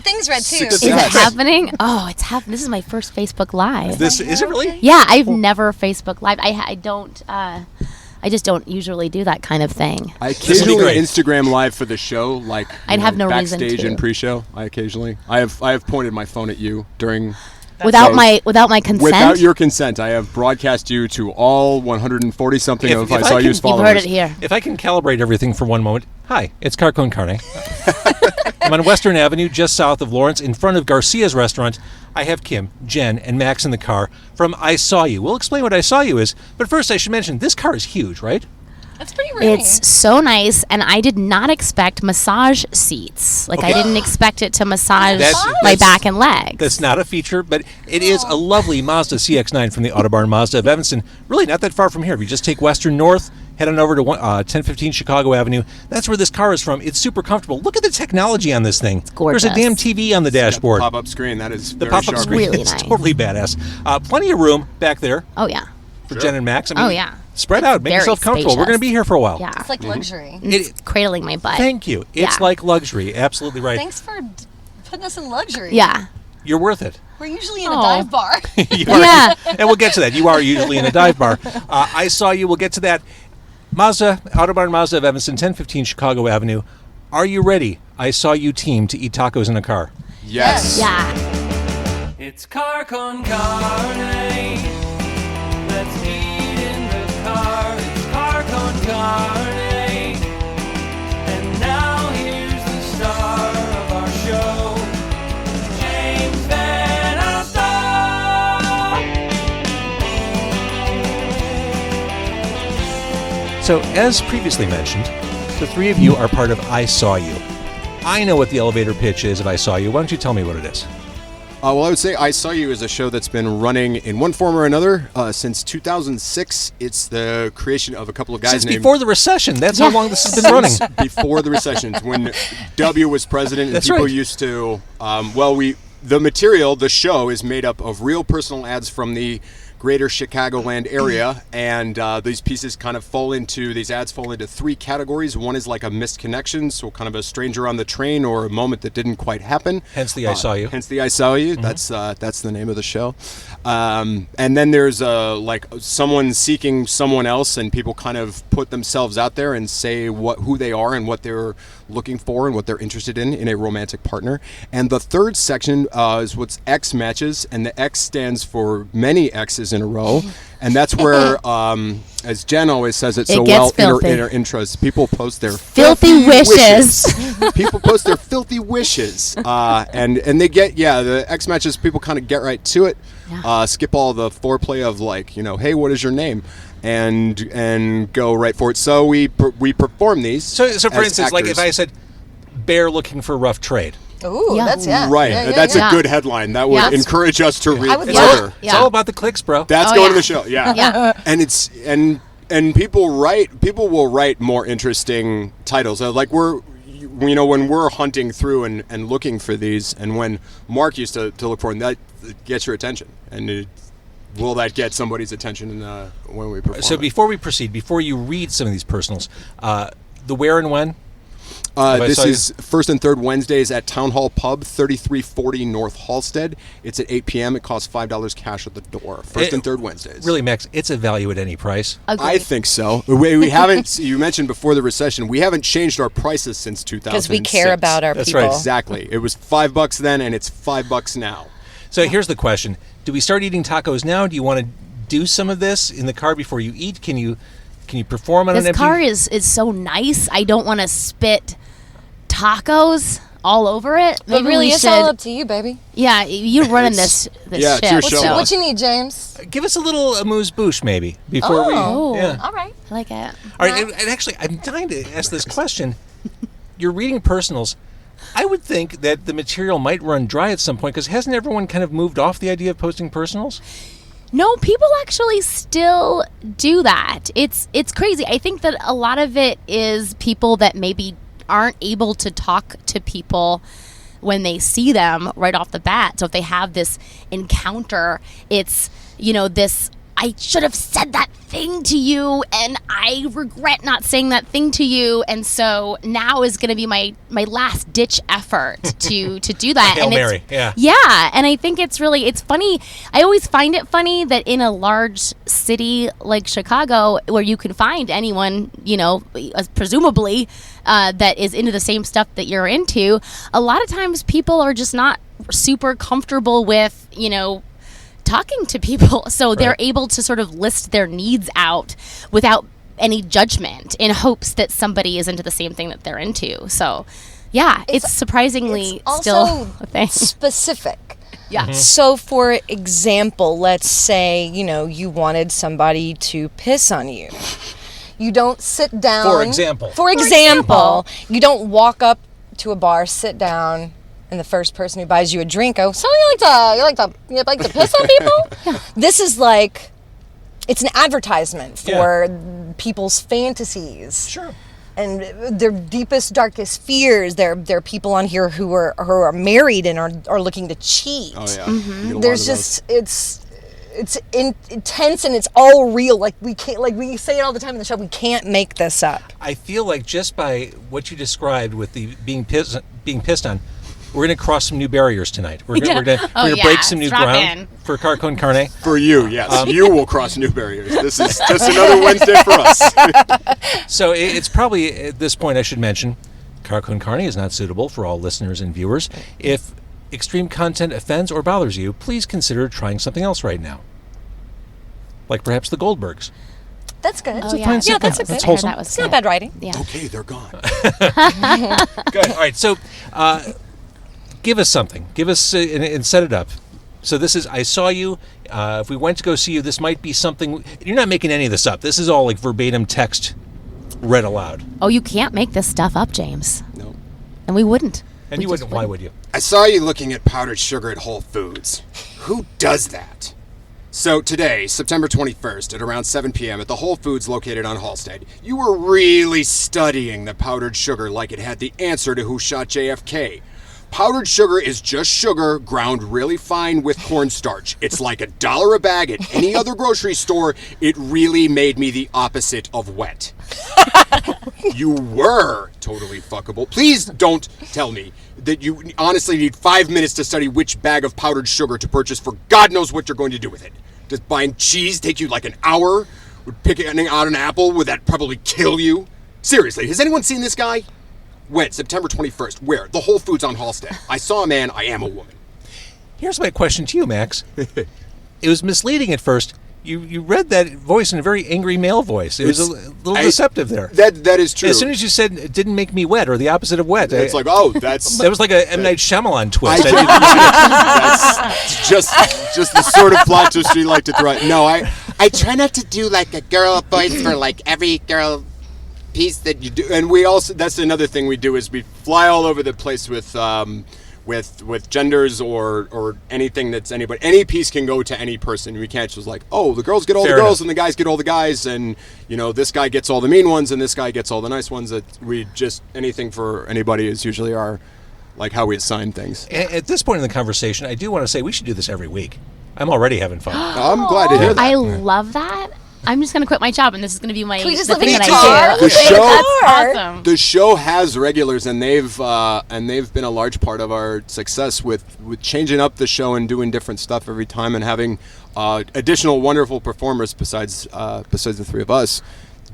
Thing's red too. Is it happening? Oh, it's happening. This is my first Facebook Live. Is it really? Yeah, I've never Facebook Live. I don't. I just don't usually do that kind of thing. I occasionally Instagram Live for the show, like I'd have no reason to. Backstage and pre-show. I have pointed my phone at you during. Without my consent? Without your consent, I have broadcast you to all 140 something of I Saw You's followers. You've heard it here. If I can calibrate everything for one moment. Hi, it's Carcone Carne. I'm on Western Avenue, just south of Lawrence, in front of Garcia's restaurant. I have Kim, Jen, and Max in the car from I Saw You. We'll explain what I Saw You is, but first I should mention this car is huge, right? That's pretty roomy. It's so nice, and I did not expect massage seats. I didn't expect it to massage my back and legs. That's not a feature, but it is a lovely Mazda CX-9 from the Autobarn Mazda of Evanston. Really not that far from here. If you just take Western North, head on over to 1015 Chicago Avenue. That's where this car is from. It's super comfortable. Look at the technology on this thing. It's gorgeous. There's a damn TV on the dashboard. Pop-up screen. That is the pop-up screen. Really it's nice. Totally badass. Plenty of room back there. Oh, yeah. For Jen and Max. I mean, spread out. Make very yourself comfortable. spacious. We're going to be here for a while. Yeah. It's like luxury. It's cradling my butt. Thank you. It's like luxury. Absolutely right. Thanks for putting us in luxury. Yeah. You're worth it. We're usually in a dive bar. Yeah. And we'll get to that. You are usually in a dive bar. I Saw You. We'll get to that. Mazda, Autobarn Mazda of Evanston, 1015 Chicago Avenue. Are you ready? I Saw You team to eat tacos in a car. Yes. Yeah. It's car con carne. Let's eat in the car. It's car con carne. And now here's the star of our show, James Van Alstyne. So, as previously mentioned, the three of you are part of I Saw You. I know what the elevator pitch is of I Saw You. Why don't you tell me what it is? Well, I would say I Saw You is a show that's been running in one form or another since 2006. It's the creation of a couple of guys Since named... before the recession. That's how long this has been running. Before the recession, when W was president, and That's people right. used to... the material, the show, is made up of real personal ads from the greater Chicagoland area, and these ads fall into three categories. One is like a missed connection, so kind of a stranger on the train or a moment that didn't quite happen. Hence the I Saw You. Hence the I Saw You. Mm-hmm. That's the name of the show. And then there's someone seeking someone else, and people kind of put themselves out there and say who they are and what they're looking for and what they're interested in a romantic partner. And the third section is what's X matches, and the X stands for many X's in a row, and that's where, as Jen always says it so well in her intros, people post their filthy wishes. People post their filthy wishes, and they get the X matches. People kind of get right to it, skip all the foreplay of hey, what is your name, and go right for it. So we perform these. So for instance, actors. like if I said, "Bear looking for rough trade." Ooh, that's right. That's a good headline. That would encourage us to read further. It's all about the clicks, bro. That's going to the show. Yeah. And people will write more interesting titles. Like when we're hunting through and looking for these, and when Mark used to look for them, that gets your attention. And will that get somebody's attention when we perform? So before we proceed, before you read some of these personals, the where and when. This is first and third Wednesdays at Town Hall Pub, 3340 North Halsted. It's at 8 p.m. It costs $5 cash at the door. First and third Wednesdays. Really, Max, it's a value at any price. Agreed. I think so. We haven't. You mentioned before the recession, we haven't changed our prices since 2006. Because we care about our That's people. right. Exactly. It was $5 then, and it's $5 now. So here's the question: do we start eating tacos now? Do you want to do some of this in the car before you eat? Can you perform on an This empty? car is so nice. I don't want to spit tacos all over it. It really is all up to you, baby. Yeah, you're running this it's ship. your show. What you need, James? Give us a little amuse-bouche, maybe, before we... Yeah. All right. I like it. All right, and actually, I'm dying to ask this question. You're reading personals. I would think that the material might run dry at some point, because hasn't everyone kind of moved off the idea of posting personals? No, people actually still do that. It's crazy. I think that a lot of it is people that maybe aren't able to talk to people when they see them right off the bat. So if they have this encounter, it's, this I should have said that thing to you, and I regret not saying that thing to you, and so now is going to be my last ditch effort to do that. Hail and Mary, yeah. Yeah, and I think it's funny. I always find it funny that in a large city like Chicago, where you can find anyone, presumably that is into the same stuff that you're into, a lot of times people are just not super comfortable with, talking to people, so they're able to sort of list their needs out without any judgment in hopes that somebody is into the same thing that they're into. So yeah, it's surprisingly it's still also a thing. specific. Yeah. So for example, let's say, you wanted somebody to piss on you. You don't sit down. For example, you don't walk up to a bar, sit down, and the first person who buys you a drink go, "So you like to piss on people?" This is like, it's an advertisement for people's fantasies. Sure. And their deepest, darkest fears. There are people on here who are married and are looking to cheat. Oh yeah. Mm-hmm. There's just it's intense and it's all real. Like we say it all the time in the show. We can't make this up. I feel like just by what you described with the being pissed on, we're going to cross some new barriers tonight. We're going to break some new ground for Car Con Carne. For you, yes. You will cross new barriers. This is just another Wednesday for us. So it's probably, at this point I should mention, Car Con Carne is not suitable for all listeners and viewers. If extreme content offends or bothers you, please consider trying something else right now. Like perhaps the Goldbergs. That's good. Oh, yeah. Yeah, that's a good. That's wholesome. That was It's good. not bad writing. Yeah. Okay, they're gone. Good. All right. So, give us something. Give us and set it up. So this is I saw you. If we went to go see you, this might be something. You're not making any of this up. This is all like verbatim text, read aloud. Oh, you can't make this stuff up, James. No. And we wouldn't. And We you just wouldn't. Why would you? I saw you looking at powdered sugar at Whole Foods. Who does that? So today, September 21st, at around 7 p.m. at the Whole Foods located on Halsted, you were really studying the powdered sugar like it had the answer to who shot JFK. Powdered sugar is just sugar ground really fine with cornstarch. It's like $1 a bag at any other grocery store. It really made me the opposite of wet. You were totally fuckable. Please don't tell me that you honestly need 5 minutes to study which bag of powdered sugar to purchase for God knows what you're going to do with it. Does buying cheese take you like an hour? Would picking out an apple, would that probably kill you? Seriously, has anyone seen this guy? When? September 21st. Where? The Whole Foods on Halsted. I saw a man, I am a woman. Here's my question to you, Max. It was misleading at first. You read that voice in a very angry male voice. It was a little deceptive there. That is true. As soon as you said it didn't make me wet, or the opposite of wet, It's like, oh, that's... that was like a M. Night Shyamalan twist. That's just the sort of plot twist we like to throw. No, I try not to do like a girl voice for like every girl piece that you do. And we also, that's another thing we do, is we fly all over the place with genders or anything that's anybody. Any piece can go to any person. We can't just like, oh, the girls get all Fair the girls enough. and the guys get all the guys, and this guy gets all the mean ones and this guy gets all the nice ones. That we just, anything for anybody is usually our, like, how we assign things. At this point in the conversation, I do want to say we should do this every week. I'm already having fun. I'm glad to hear that. I love that. I'm just going to quit my job, and this is going to be my Can we just the live thing in that a I car? do. The show- That's awesome. The show has regulars, and they've been a large part of our success with changing up the show and doing different stuff every time, and having additional wonderful performers besides the three of us.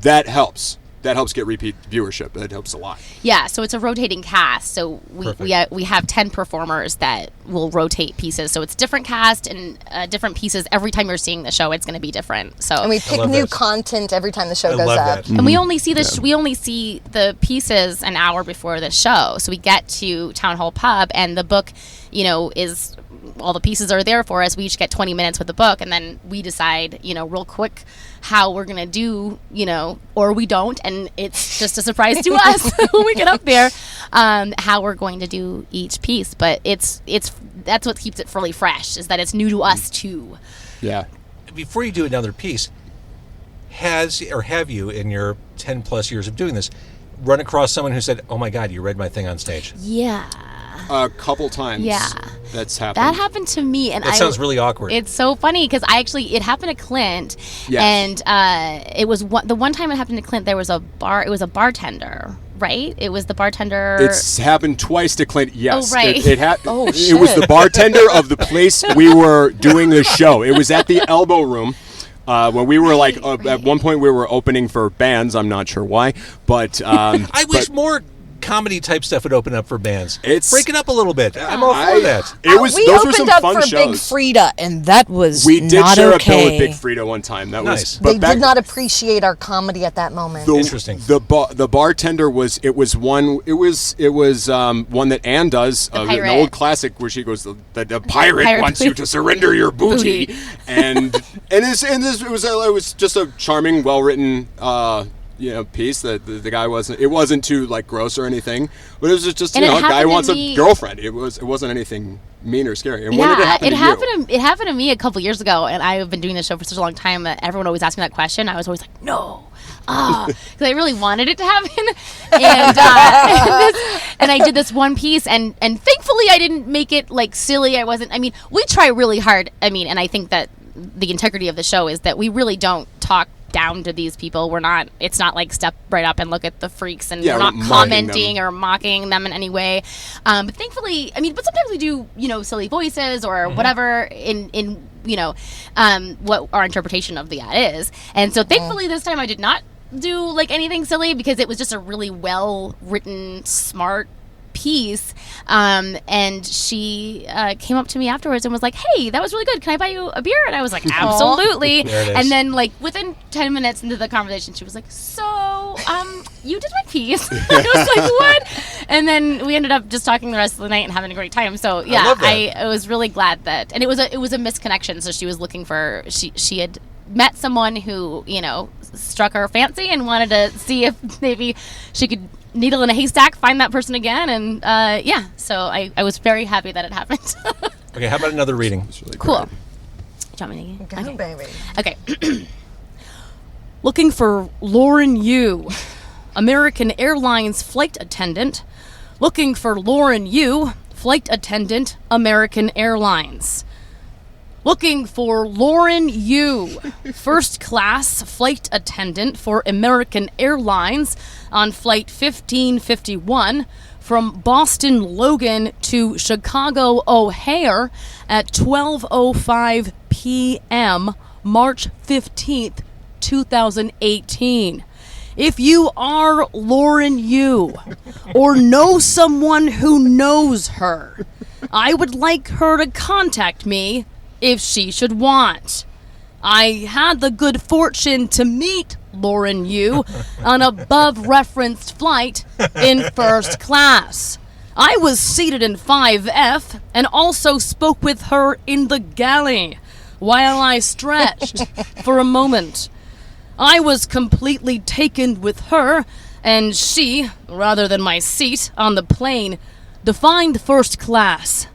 That helps. That helps get repeat viewership. That helps a lot. Yeah, so it's a rotating cast. So Perfect. we have 10 performers that will rotate pieces. So it's different cast and different pieces. Every time you're seeing the show, it's going to be different. So And we pick love new this. content every time the show I goes love up. that. And we only see we only see the pieces an hour before the show. So we get to Town Hall Pub, and the book, is all the pieces are there for us. We each get 20 minutes with the book, and then we decide, real quick how we're gonna do, or we don't, and it's just a surprise to us when we get up there, how we're going to do each piece. But it's that's what keeps it fully fresh, is that it's new to us too. Yeah. Before you do another piece, have you, in your 10 plus years of doing this, run across someone who said, "Oh my God, you read my thing on stage"? Yeah. A couple times. Yeah. that's happened. That happened to me, and That sounds really awkward. It's so funny because it happened to Clint, Yes. and it was the one time it happened to Clint. There was a bar. It was a bartender, right? It was the bartender. It's happened twice to Clint. Yes. Oh, right. Oh, It was the bartender of the place we were doing the show. It was at the Elbow Room. When we were at one point we were opening for bands. I'm not sure why, but I wish more comedy type stuff would open up for bands. Break it up a little bit. I'm all for that. It was. We Those opened were some up fun for shows. Big Frida, and that was We did not share okay. a bill with Big Frida one time. That Nice. was. But They back, did not appreciate our comedy at that moment. Interesting. The bartender was. It was one. It was one that Anne does. An pirate. old classic where she goes, the pirate pirate wants you to surrender your booty, Booty. and it was just a charming, well written. Piece that the guy wasn't. It wasn't too gross or anything, but it was just And it a guy happened to wants me- a girlfriend. It wasn't anything mean or scary. And when did it happen to you? It happened to me a couple years ago, and I've been doing this show for such a long time that everyone always asked me that question. I was always like, no. Because I really wanted it to happen, and I did this one piece, and thankfully I didn't make it silly. I wasn't. I mean, we try really hard. I mean, and I think that the integrity of the show is that we really don't talk down to these people. We're not. It's not like step right up and look at the freaks, and we're not mocking commenting them. or mocking them in any way. But thankfully, I mean, but sometimes we do, silly voices or whatever in what our interpretation of the ad is. And so thankfully this time I did not do anything silly because it was just a really well written, smart piece. And she came up to me afterwards and was like, "Hey, that was really good. Can I buy you a beer?" And I was like, "Absolutely." There it is. And then within 10 minutes into the conversation, she was like, "So, you did my piece." I was like, "What?" And then we ended up just talking the rest of the night and having a great time. So yeah, love that. I was really glad that, and it was a misconnection. So she was looking for she had met someone who struck her fancy and wanted to see if maybe she could needle in a haystack find that person again, and so I was very happy that it happened. Okay, how about another reading? It's really Cool. great. Do you want me to Go, baby. Okay. Looking for Lauren Yu, American Airlines flight attendant. Looking for Lauren Yu, flight attendant, American Airlines. Looking for Lauren Yu, first class flight attendant for American Airlines on flight 1551 from Boston Logan to Chicago O'Hare at 12:05 p.m. March 15th, 2018. If you are Lauren Yu or know someone who knows her, I would like her to contact me if she should want. I had the good fortune to meet Lauren Yu on above referenced flight in first class. I was seated in 5F and also spoke with her in the galley while I stretched for a moment. I was completely taken with her, and she, rather than my seat on the plane, defined first class.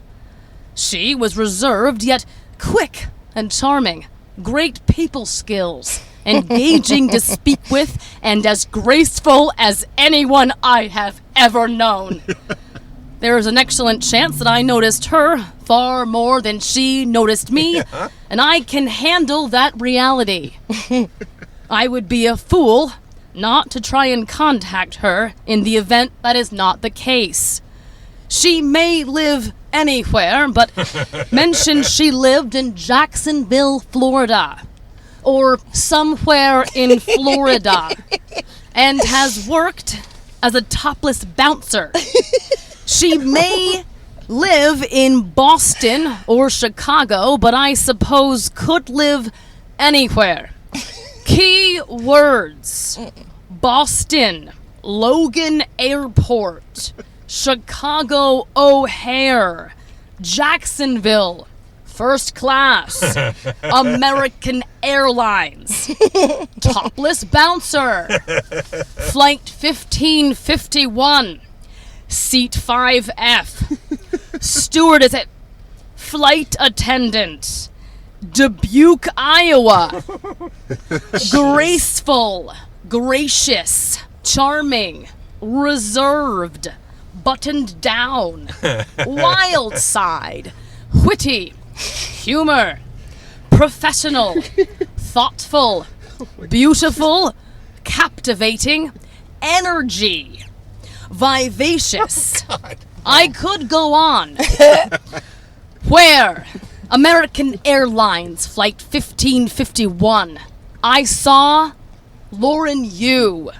She was reserved yet quick and charming, great people skills, engaging to speak with, and as graceful as anyone I have ever known. There is an excellent chance that I noticed her far more than she noticed me, and I can handle that reality. I would be a fool not to try and contact her in the event that is not the case. She may live anywhere, but mention she lived in Jacksonville, Florida, or somewhere in Florida, and has worked as a topless bouncer. She may live in Boston or Chicago, but I suppose could live anywhere. Key words: Boston, Logan Airport, Chicago O'Hare, Jacksonville, first class, American Airlines, topless bouncer, flight 1551, seat 5F, stewardess at flight attendant, Dubuque, Iowa, graceful, gracious, charming, reserved, buttoned down, wild side, witty, humor, professional, thoughtful, beautiful, captivating, energy, vivacious. I could go on. Where? American Airlines Flight 1551. I saw Lauren Yu.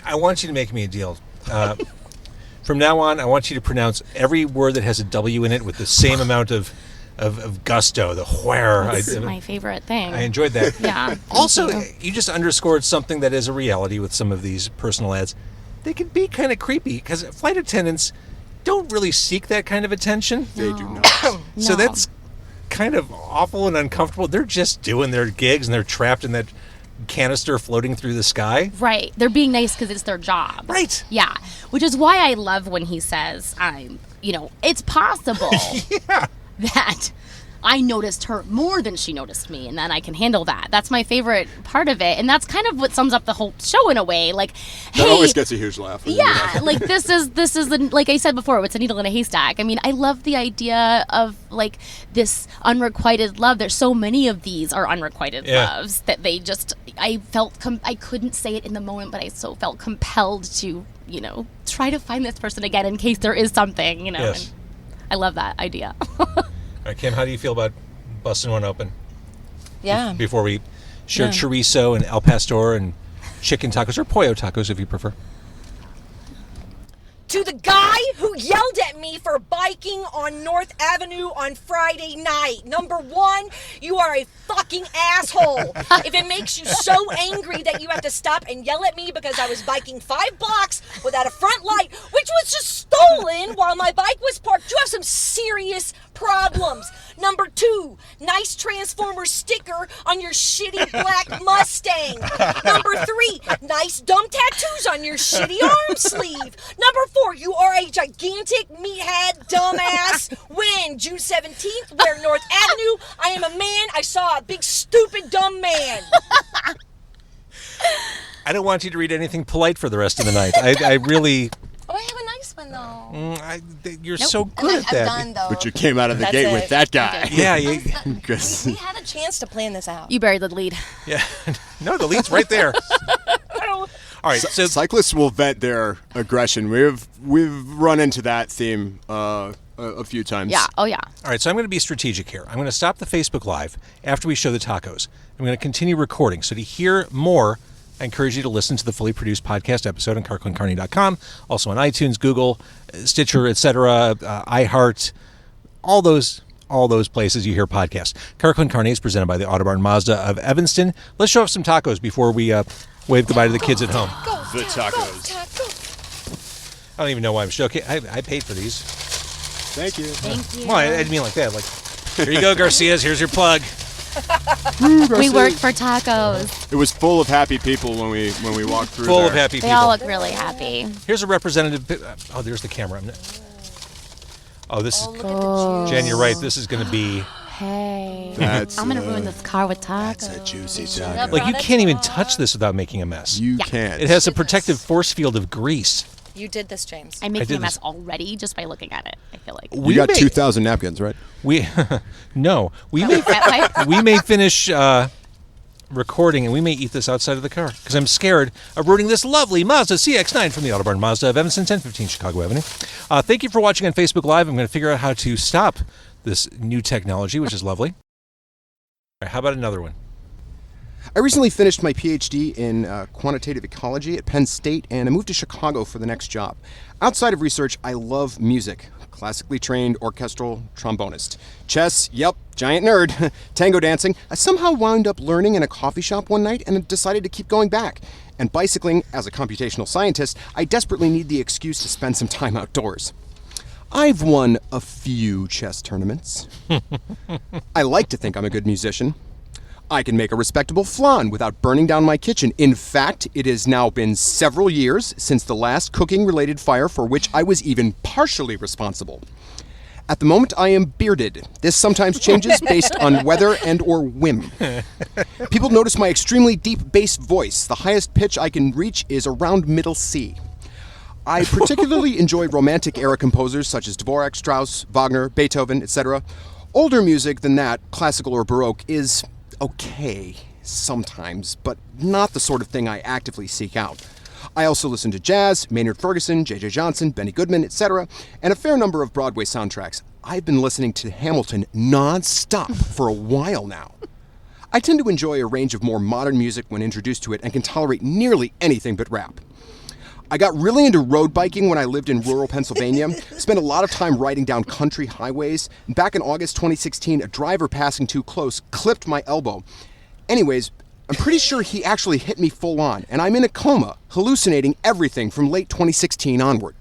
I want you to make me a deal. From now on, I want you to pronounce every word that has a W in it with the same amount of gusto, the where. That's my favorite thing. I enjoyed that. Yeah. Also, you just underscored something that is a reality with some of these personal ads. They can be kind of creepy because flight attendants don't really seek that kind of attention. They do not. So No. that's kind of awful and uncomfortable. They're just doing their gigs and they're trapped in that canister floating through the sky. Right. They're being nice because it's their job. Right. Yeah. Which is why I love when he says, it's possible that I noticed her more than she noticed me, and then I can handle that. That's my favorite part of it. And that's kind of what sums up the whole show in a way. Like, That hey, always gets a huge laugh. yeah, like this is like I said before, it's a needle in a haystack. I mean, I love the idea of like this unrequited love. There's so many of these are unrequited loves that they just, I felt, I couldn't say it in the moment, but I so felt compelled to, try to find this person again in case there is something, Yes. And I love that idea. All right, Kim, how do you feel about busting one open? Yeah. Before we share Yeah. chorizo and al pastor and chicken tacos, or pollo tacos if you prefer. To the guy who yelled at me for biking on North Avenue on Friday night. Number one, you are a fucking asshole. If it makes you so angry that you have to stop and yell at me because I was biking 5 blocks without a front light, which was just stolen while my bike was parked, you have some serious problems. Number two, nice Transformer sticker on your shitty black Mustang. Number three, nice dumb tattoos on your shitty arm sleeve. Number four, you are a gigantic meathead dumbass. When? June 17th, where North Avenue? I am a man. I saw a big stupid dumb man. I don't want you to read anything polite for the rest of the night. I really... Oh, I have a nice one though. You're so good at that. I'm done though. But you came out of the That's gate it. with that guy. Yeah, We had a chance to plan this out. You buried the lead. yeah. No, the lead's right there. All right, so Cyclists will vent their aggression. We've run into that theme a few times. Yeah. Oh, yeah. all right, so I'm going to be strategic here. I'm going to stop the Facebook Live after we show the tacos. I'm going to continue recording. So to hear more, I encourage you to listen to the fully produced podcast episode on carcoandcarney.com, also on iTunes, Google, Stitcher, etc., iHeart, all those places you hear podcasts. Carco and Carne is presented by the Autobarn Mazda of Evanston. Let's show off some tacos before we wave goodbye to the kids at home. The tacos. I don't even know why I'm joking. I paid for these. Thank you. Thank you. Well, I didn't mean like that. Like, here you go, Garcias. Here's your plug. We work for tacos. It was full of happy people when we walked through Full there. of happy They people. all look really happy. Here's a representative. Oh, there's the camera. Oh, this Look is at the juice. Jen. You're right. This is going to be Hey. That's, I'm going to ruin this car with That's a tacos. juicy Yep. taco. like you Products can't even are- touch this without making a mess. You Yeah. can't. It has a protective force field of grease. You did this, James. I'm making did a mess this. already just by looking at it, I feel like. You got may- 2,000 napkins, right? We no. We may That way? we may finish recording and we may eat this outside of the car because I'm scared of ruining this lovely Mazda CX-9 from the Autobarn Mazda of Evanston, 1015 Chicago Avenue. Thank you for watching on Facebook Live. I'm going to figure out how to stop this new technology, which is lovely. All right, how about another one? I recently finished my PhD in quantitative ecology at Penn State, and I moved to Chicago for the next job. Outside of research, I love music. Classically trained orchestral trombonist. Chess, yep, giant nerd. Tango dancing. I somehow wound up learning in a coffee shop one night and decided to keep going back. And bicycling, as a computational scientist, I desperately need the excuse to spend some time outdoors. I've won a few chess tournaments. I like to think I'm a good musician. I can make a respectable flan without burning down my kitchen. In fact, it has now been several years since the last cooking-related fire for which I was even partially responsible. At the moment, I am bearded. This sometimes changes based on weather and or whim. People notice my extremely deep bass voice. The highest pitch I can reach is around middle C. I particularly enjoy romantic era composers such as Dvorak, Strauss, Wagner, Beethoven, etc. Older music than that, classical or Baroque, is okay sometimes, but not the sort of thing I actively seek out. I also listen to jazz, Maynard Ferguson, J.J. Johnson, Benny Goodman, etc., and a fair number of Broadway soundtracks. I've been listening to Hamilton non-stop for a while now. I tend to enjoy a range of more modern music when introduced to it and can tolerate nearly anything but rap. I got really into road biking when I lived in rural Pennsylvania, spent a lot of time riding down country highways. Back in August 2016, a driver passing too close clipped my elbow. Anyways, I'm pretty sure he actually hit me full on, and I'm in a coma, hallucinating everything from late 2016 onward.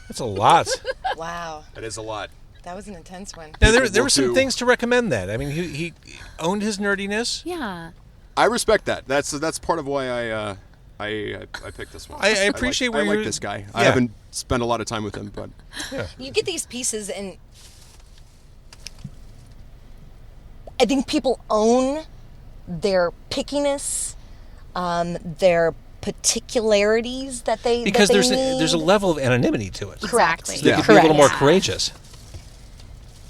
That's a lot. Wow. That is a lot. That was an intense one. Now, there were some do- things to recommend that. I mean, he owned his nerdiness. Yeah. I respect that. That's part of why I picked this one. I appreciate where I like you're- this guy. Yeah. I haven't spent a lot of time with him, but You get these pieces, and I think people own their pickiness, their particularities that they Because that they there's a need. level of anonymity to it. Correct. Exactly. They Yeah. could be a little more Yeah. courageous.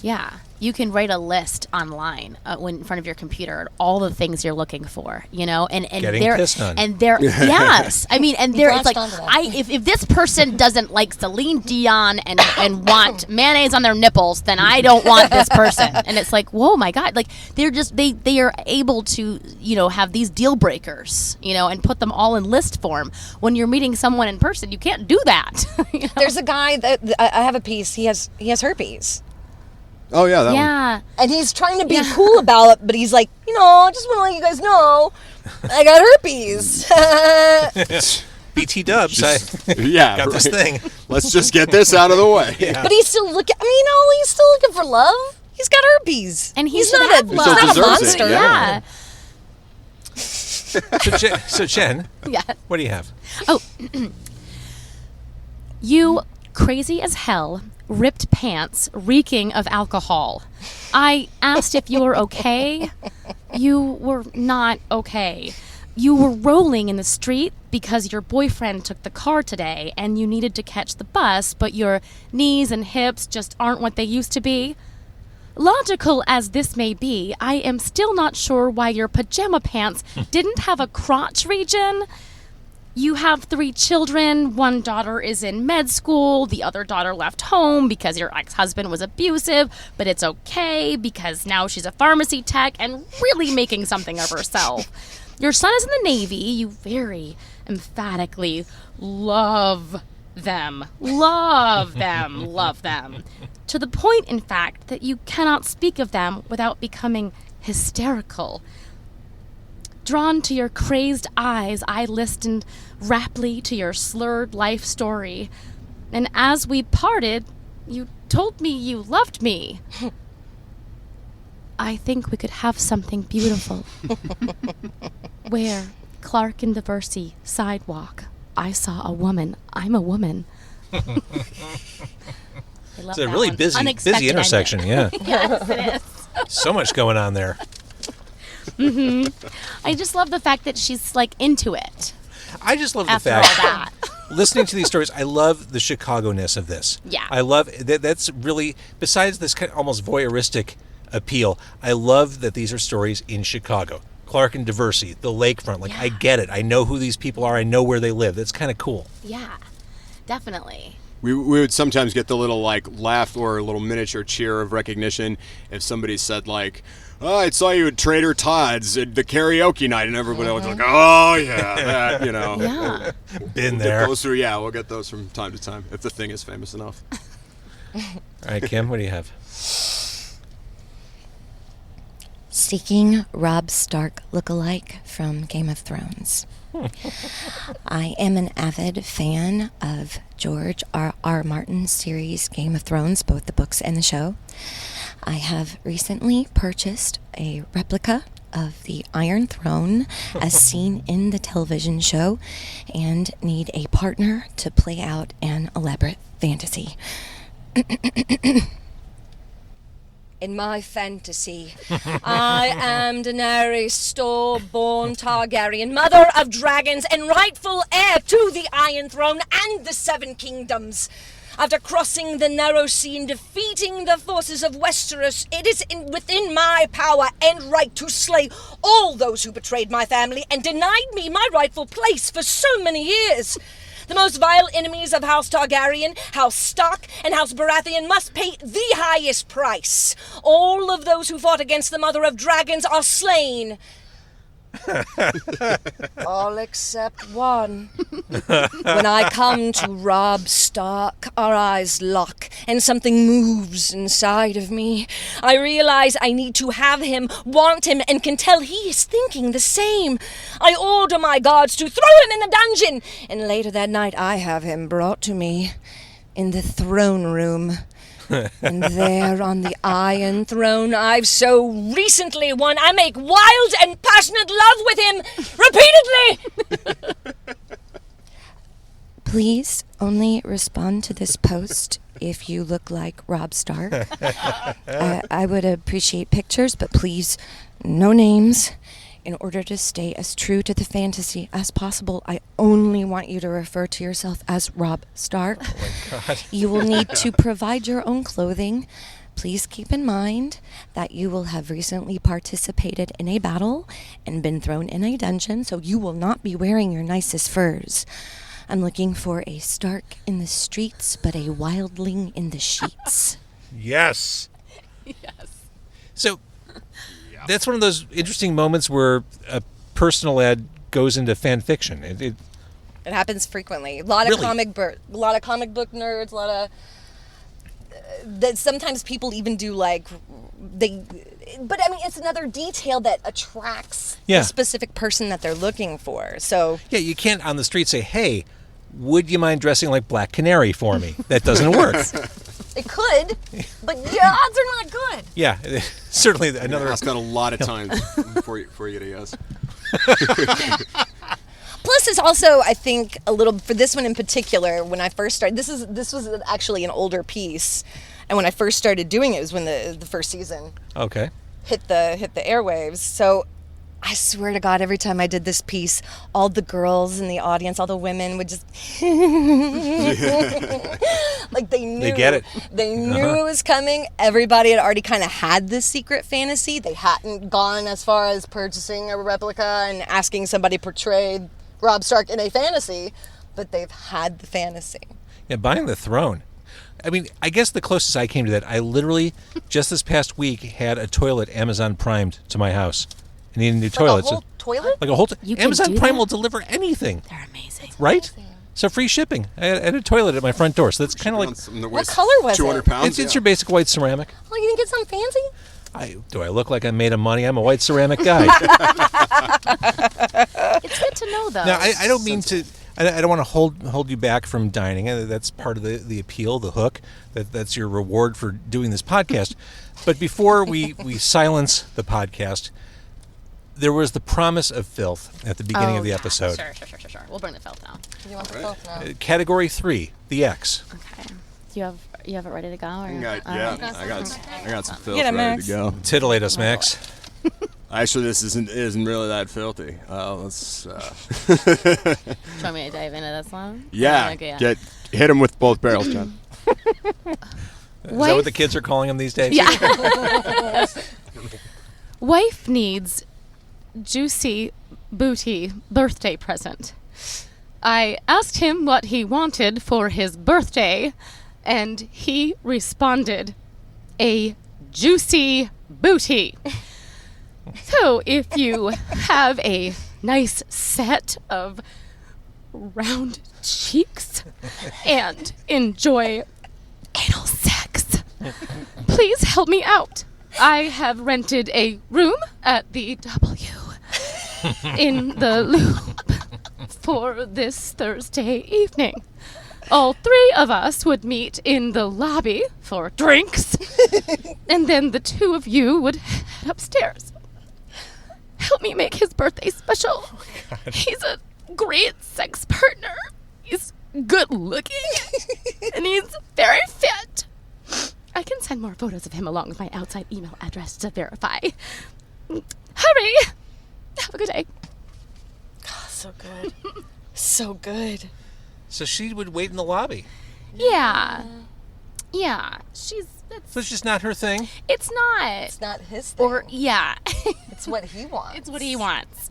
Yeah. You can write a list online when in front of your computer, all the things you're looking for, you know, and Getting they're pissed on. and they're yes, I mean, and they're it's like latched onto that. if this person doesn't like Celine Dion and want mayonnaise on their nipples, then I don't want this person. And it's like, whoa, my God, like they're just they are able to, you know, have these deal breakers, you know, and put them all in list form. When you're meeting someone in person, you can't do that. You know? There's a guy that I have a piece. He has herpes. oh yeah, that one. Yeah. And he's trying to be cool about it, but he's like, you know, I just want to let you guys know I got herpes. BT Dubs, I Yeah, got this right. thing. Let's just get this out of the way. But he's still looking. I mean, you know, he's still looking for love. He's got herpes, And he's should not have a love. he's not a deserves it, monster. Yeah. So Jen, Yeah. what do you have? Oh, you crazy as hell, ripped pants, reeking of alcohol. I asked if you were okay. You were not okay. You were rolling in the street because your boyfriend took the car today and you needed to catch the bus, but your knees and hips just aren't what they used to be. Logical as this may be, I am still not sure why your pajama pants didn't have a crotch region. You have 3 children. One daughter is in med school. The other daughter left home because your ex-husband was abusive, but it's okay because now she's a pharmacy tech and really making something of herself. Your son is in the Navy. You very emphatically love them. Love them. Love them. To the point, in fact, that you cannot speak of them without becoming hysterical. Drawn to your crazed eyes, I listened raptly to your slurred life story. And as we parted, you told me you loved me. I think we could have something beautiful. Where Clark and Diversey sidewalk, I saw a woman. I'm a woman. I love It's a that really one. busy Unexpected intersection. ending. Yeah, Yes, it is. so much going on there. I just love the fact that she's like into it I just love the after all fact. that. Listening to these stories, I love the Chicago-ness of this. Yeah. I love that. That's really, besides this kind of almost voyeuristic appeal, I love that these are stories in Chicago. Clark and Diversey, the lakefront. Like, I get it. I know who these people are. I know where they live. That's kind of cool. Yeah, definitely. We would sometimes get the little like laugh or a little miniature cheer of recognition if somebody said like, "Oh, I saw you at Trader Todd's at the karaoke night,and everybody was like, oh, yeah, that, you know. Yeah. Been Get there. those through, yeah, we'll get those from time to time if the thing is famous enough. All right, Kim, what do you have? Seeking Robb Stark lookalike from Game of Thrones. I am an avid fan of George R. Martin's series Game of Thrones, both the books and the show. I have recently purchased a replica of the Iron Throne as seen in the television show and need a partner to play out an elaborate fantasy. in my fantasy. I am Daenerys, store-born Targaryen, mother of dragons and rightful heir to the Iron Throne and the Seven Kingdoms. After crossing the narrow sea and defeating the forces of Westeros, it is within my power and right to slay all those who betrayed my family and denied me my rightful place for so many years. The most vile enemies of House Targaryen, House Stark, and House Baratheon must pay the highest price. All of those who fought against the Mother of Dragons are slain. All except one. When I come to Robb Stark, our eyes lock, and something moves inside of me. I realize I need to have him, want him, and can tell he is thinking the same. I order my guards to throw him in the dungeon, and later that night I have him brought to me in the throne room. And there on the Iron Throne I've so recently won, I make wild and passionate love with him repeatedly. Please only respond to this post if you look like Robb Stark. I would appreciate pictures, but please, no names. In order to stay as true to the fantasy as possible, I only want you to refer to yourself as Robb Stark. Oh my God. You will need to provide your own clothing. Please keep in mind that you will have recently participated in a battle and been thrown in a dungeon, so you will not be wearing your nicest furs. I'm looking for a Stark in the streets, but a wildling in the sheets. Yes. Yes. So that's one of those interesting moments where a personal ad goes into fan fiction. It happens frequently. A lot of Really? comic book nerds. A lot of that. Sometimes people even do like they. But I mean, it's another detail that attracts Yeah. the specific person that they're looking for. So Yeah, you can't on the street say, "Hey, would you mind dressing like Black Canary for me?" That doesn't work. it could, but the odds are not good. Yeah, certainly another. Ask that a lot of times before you get a yes. Plus, it's also, I think, a little for this one in particular. When I first started, this was actually an older piece, and when I first started doing it was when the first season Okay. hit the airwaves. So I swear to God, every time I did this piece, all the girls in the audience, all the women would just like they knew. They get it. They knew it was coming. Everybody had already kind of had this secret fantasy. They hadn't gone as far as purchasing a replica and asking somebody portray Robb Stark in a fantasy, but they've had the fantasy. Yeah, buying the throne. I mean, I guess the closest I came to that, I literally, just this past week, had a toilet Amazon Primed to my house. I needed a new toilet. Like a whole toilet? Like a whole You can Amazon do Prime that? will deliver anything, They're amazing. right? So free shipping. I had a toilet at my front door, so that's kind of like, What color was 200 it? pounds? it's your basic white ceramic. Oh, you didn't get something fancy? Do I look like I'm made of money? I'm a white ceramic guy. It's good to know, though. Now, I don't mean to. I don't want to hold you back from dining. That's part of the appeal, the hook. That's your reward for doing this podcast. But before we silence the podcast, there was the promise of filth at the beginning of the episode. Sure. We'll burn the filth now. You want the filth now? Category 3, the X. Okay. Do you have it ready to go? Or? I got some filth Get it, ready Max. to go. Titillate us, Max. Actually, this isn't really that filthy. Let's. Do you want me to dive into this one? Yeah, Okay, yeah. hit him with both barrels, John. Is that what the kids are calling them these days? Yeah. Wife needs juicy booty birthday present. I asked him what he wanted for his birthday, and he responded, a juicy booty. So if you have a nice set of round cheeks and enjoy anal sex, please help me out. I have rented a room at the W in the Loop for this Thursday evening. All three of us would meet in the lobby for drinks, and then the two of you would head upstairs. Help me make his birthday special. He's a great sex partner. He's good looking, and he's very fit. I can send more photos of him along with my outside email address to verify. Hurry! Have a good day. So good. So good. So she would wait in the lobby. Yeah. So it's just not her thing. It's not. It's not his thing. It's what he wants. It's what he wants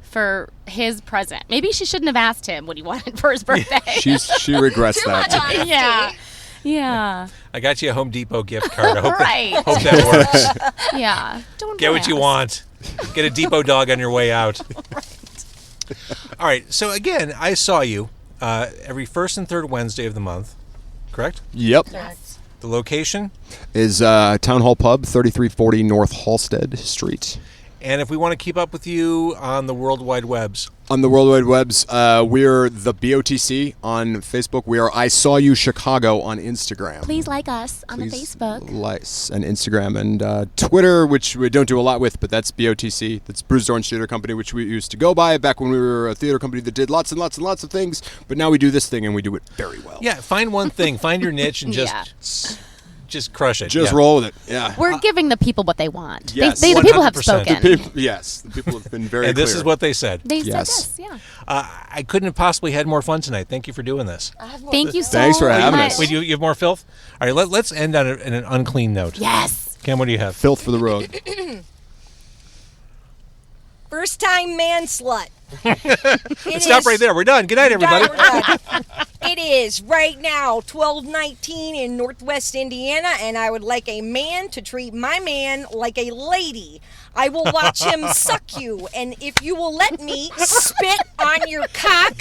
for his present. Maybe she shouldn't have asked him what he wanted for his birthday. She regrets that. Yeah. I got you a Home Depot gift card. I hope, Right. hope that works. Yeah. Don't Get what you want. Get a Depot dog on your way out. All right. So again, I saw you every first and third Wednesday of the month. Correct? Yep. The location Is Town Hall Pub, 3340 North Halsted Street. And if we want to keep up with you on the World Wide Webs. On the World Wide Webs, we're the BOTC on Facebook. We are I Saw You Chicago on Instagram. Please like us on the Facebook. And Instagram and Twitter, which we don't do a lot with, but that's BOTC. That's Bruised Orange Theater Company, which we used to go by back when we were a theater company that did lots and lots and lots of things. But now we do this thing and we do it very well. Yeah, find one thing. Find your niche and just crush it. Just roll with it. Yeah. We're giving the people what they want. Yes. The people have 100%. spoken. The people have been very And this clear. is what they said. They said Yes. this, yeah. I couldn't have possibly had more fun tonight. Thank you for doing this. Thank you so Thanks for having much. us. Wait, you have more filth? All right, let's end on an unclean note. Yes. Cam, what do you have? Filth for the road. First time man slut. Stop right there. We're done. Good night, everybody. It is right now 12:19 in Northwest Indiana, and I would like a man to treat my man like a lady. I will watch him suck you, and if you will let me spit on your cock,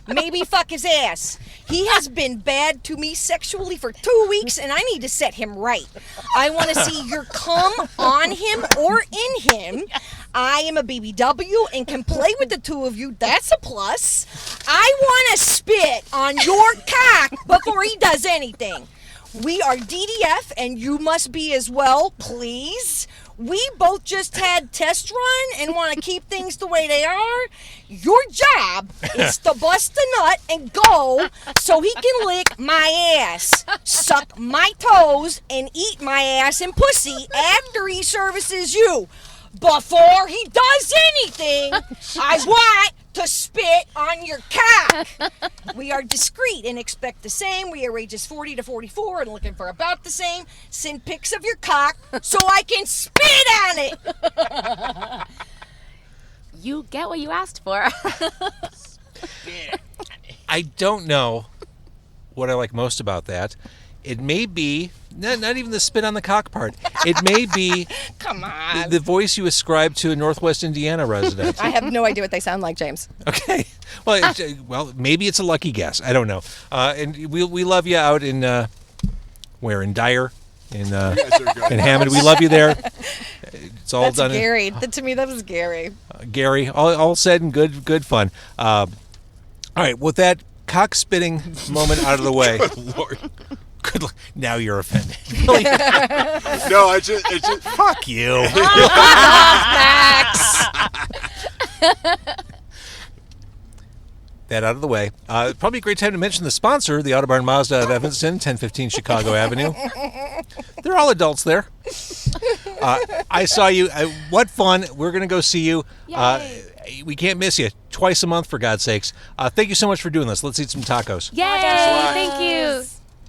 maybe fuck his ass. He has been bad to me sexually for 2 weeks, and I need to set him right. I want to see your cum on him or in him. I am a BBW and can play with the two of you. That's a plus. I want to spit on your cock before he does anything. We are DDF, and you must be as well, please. We both just had test run and want to keep things the way they are. Your job is to bust a nut and go so he can lick my ass, suck my toes, and eat my ass and pussy after he services you. Before he does anything, I want to spit on your cock. We are discreet and expect the same. We are ages 40 to 44 and looking for about the same. Send pics of your cock so I can spit on it. You get what you asked for. I don't know what I like most about that. It may be, not even the spit on the cock part. It may be Come on. the voice you ascribe to a Northwest Indiana resident. I have no idea what they sound like, James. Okay. Well, maybe it's a lucky guess. I don't know. And we love you out in, where? In Dyer? In Hammond. We love you there. It's all That's done. Gary. To me, that was Gary. Gary, all said and good fun. All right, with that cock spitting moment out of the way. Lord. Good luck. Now you're offended. No, it just Fuck you. Max. That out of the way. Probably a great time to mention the sponsor, the Autobarn Mazda of Evanston, 1015 Chicago Avenue. They're all adults there. I saw you. What fun. We're going to go see you. We can't miss you. Twice a month, for God's sakes. Thank you so much for doing this. Let's eat some tacos. Yay! Thank you.